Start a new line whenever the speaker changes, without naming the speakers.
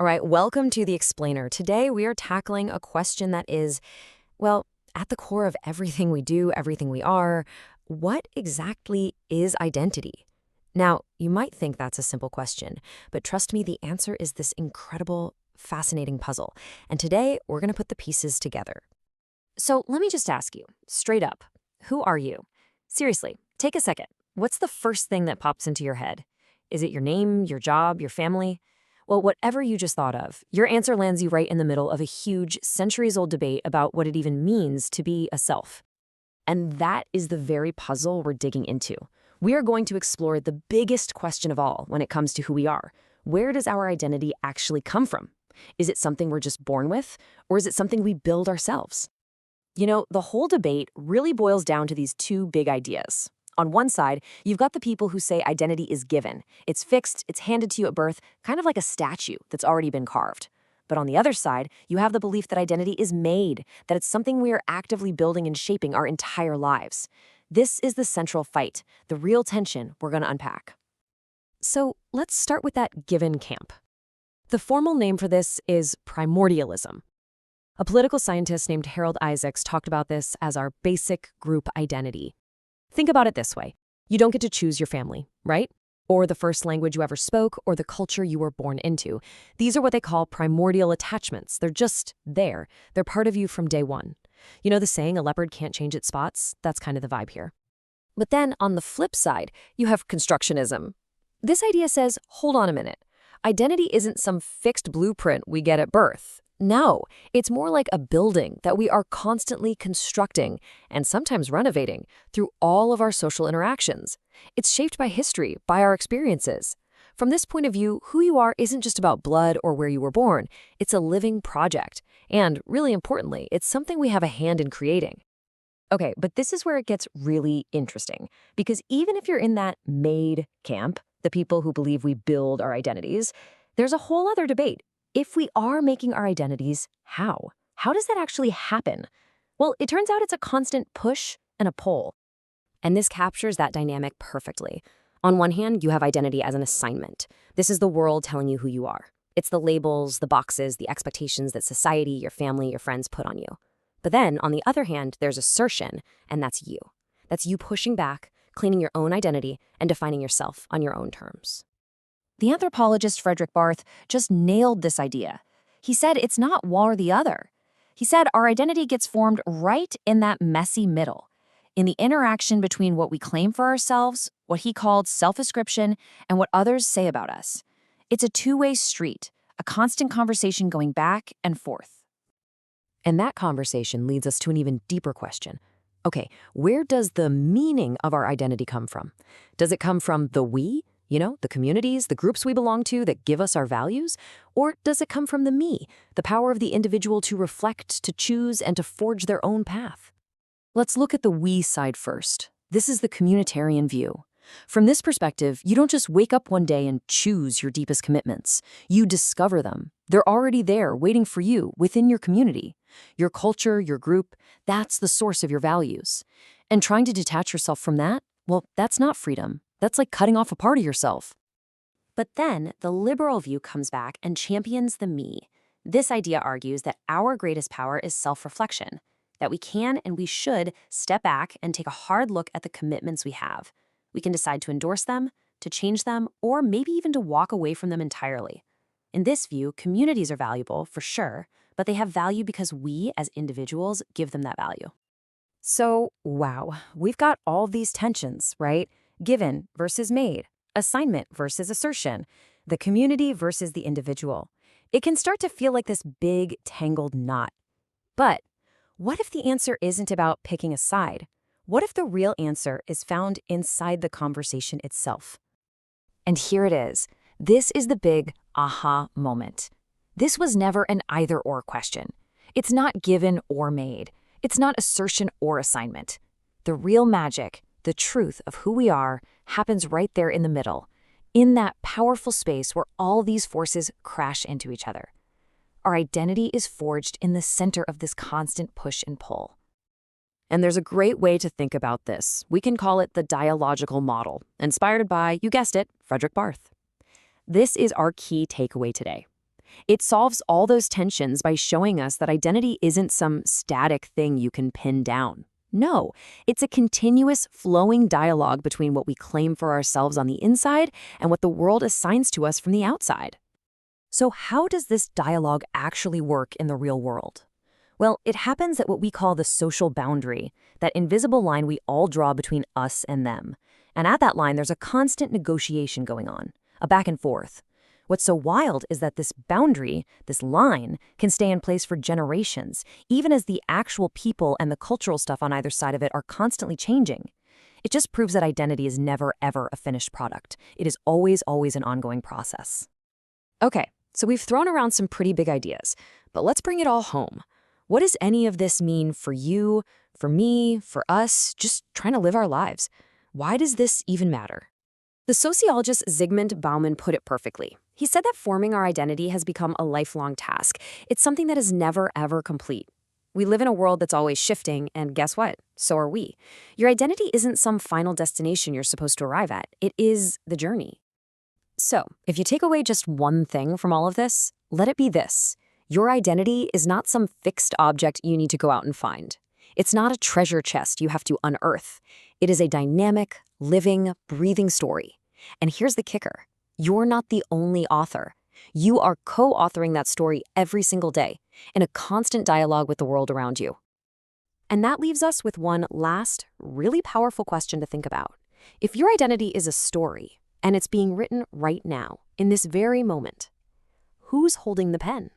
All right, welcome to The Explainer. Today we are tackling a question that is, well, at the core of everything we do, everything we are. What exactly is identity? Now, you might think that's a simple question, but trust me, the answer is this incredible, fascinating puzzle. And today we're going to put the pieces together. So let me just ask you, straight up, who are you? Seriously, take a second. What's the first thing that pops into your head? Is it your name, your job, your family? Well, whatever you just thought of, your answer lands you right in the middle of a huge, centuries-old debate about what it even means to be a self. And that is the very puzzle we're digging into. We are going to explore the biggest question of all when it comes to who we are. Where does our identity actually come from? Is it something we're just born with, or is it something we build ourselves? You know, the whole debate really boils down to these two big ideas. On one side, you've got the people who say identity is given. It's fixed, it's handed to you at birth, kind of like a statue that's already been carved. But on the other side, you have the belief that identity is made, that it's something we are actively building and shaping our entire lives. This is the central fight, the real tension we're going to unpack. So let's start with that given camp. The formal name for this is primordialism. A political scientist named Harold Isaacs talked about this as our basic group identity. Think about it this way. You don't get to choose your family, right? Or the first language you ever spoke, or the culture you were born into. These are what they call primordial attachments. They're just there. They're part of you from day one. You know the saying, a leopard can't change its spots? That's kind of the vibe here. But then on the flip side, you have constructionism. This idea says, hold on a minute. Identity isn't some fixed blueprint we get at birth. No, it's more like a building that we are constantly constructing and sometimes renovating through all of our social interactions. It's shaped by history, by our experiences. From this point of view, who you are isn't just about blood or where you were born. It's a living project. And really importantly, it's something we have a hand in creating. Okay, but this is where it gets really interesting. Because even if you're in that made camp, the people who believe we build our identities, there's a whole other debate. If we are making our identities, how? How does that actually happen? Well, it turns out it's a constant push and a pull. And this captures that dynamic perfectly. On one hand, you have identity as an assignment. This is the world telling you who you are. It's the labels, the boxes, the expectations that society, your family, your friends put on you. But then, on the other hand, there's assertion, and that's you. That's you pushing back, claiming your own identity, and defining yourself on your own terms. The anthropologist Frederick Barth just nailed this idea. He said it's not one or the other. He said our identity gets formed right in that messy middle, in the interaction between what we claim for ourselves, what he called self-ascription, and what others say about us. It's a two-way street, a constant conversation going back and forth. And that conversation leads us to an even deeper question. Okay, where does the meaning of our identity come from? Does it come from the we? You know, the communities, the groups we belong to that give us our values? Or does it come from the me, the power of the individual to reflect, to choose, and to forge their own path? Let's look at the we side first. This is the communitarian view. From this perspective, you don't just wake up one day and choose your deepest commitments. You discover them. They're already there, waiting for you, within your community. Your culture, your group, that's the source of your values. And trying to detach yourself from that, well, that's not freedom. That's like cutting off a part of yourself. But then the liberal view comes back and champions the me. This idea argues that our greatest power is self-reflection, that we can and we should step back and take a hard look at the commitments we have. We can decide to endorse them, to change them, or maybe even to walk away from them entirely. In this view, communities are valuable, for sure, but they have value because we, as individuals, give them that value. So, wow, we've got all these tensions, right? Given versus made, assignment versus assertion, the community versus the individual. It can start to feel like this big, tangled knot. But what if the answer isn't about picking a side? What if the real answer is found inside the conversation itself? And here it is. This is the big aha moment. This was never an either-or question. It's not given or made. It's not assertion or assignment. The real magic, the truth of who we are, happens right there in the middle, in that powerful space where all these forces crash into each other. Our identity is forged in the center of this constant push and pull. And there's a great way to think about this. We can call it the dialogical model, inspired by, you guessed it, Frederick Barth. This is our key takeaway today. It solves all those tensions by showing us that identity isn't some static thing you can pin down. No, it's a continuous, flowing dialogue between what we claim for ourselves on the inside and what the world assigns to us from the outside. So how does this dialogue actually work in the real world? Well, it happens at what we call the social boundary, that invisible line we all draw between us and them. And at that line, there's a constant negotiation going on, a back and forth. What's so wild is that this boundary, this line, can stay in place for generations, even as the actual people and the cultural stuff on either side of it are constantly changing. It just proves that identity is never, ever a finished product. It is always, always an ongoing process. Okay, so we've thrown around some pretty big ideas, but let's bring it all home. What does any of this mean for you, for me, for us, just trying to live our lives? Why does this even matter? The sociologist Zygmunt Bauman put it perfectly. He said that forming our identity has become a lifelong task. It's something that is never, ever complete. We live in a world that's always shifting, and guess what? So are we. Your identity isn't some final destination you're supposed to arrive at. It is the journey. So, if you take away just one thing from all of this, let it be this. Your identity is not some fixed object you need to go out and find. It's not a treasure chest you have to unearth. It is a dynamic, living, breathing story. And here's the kicker. You're not the only author. You are co-authoring that story every single day, in a constant dialogue with the world around you. And that leaves us with one last, really powerful question to think about. If your identity is a story, and it's being written right now, in this very moment, who's holding the pen?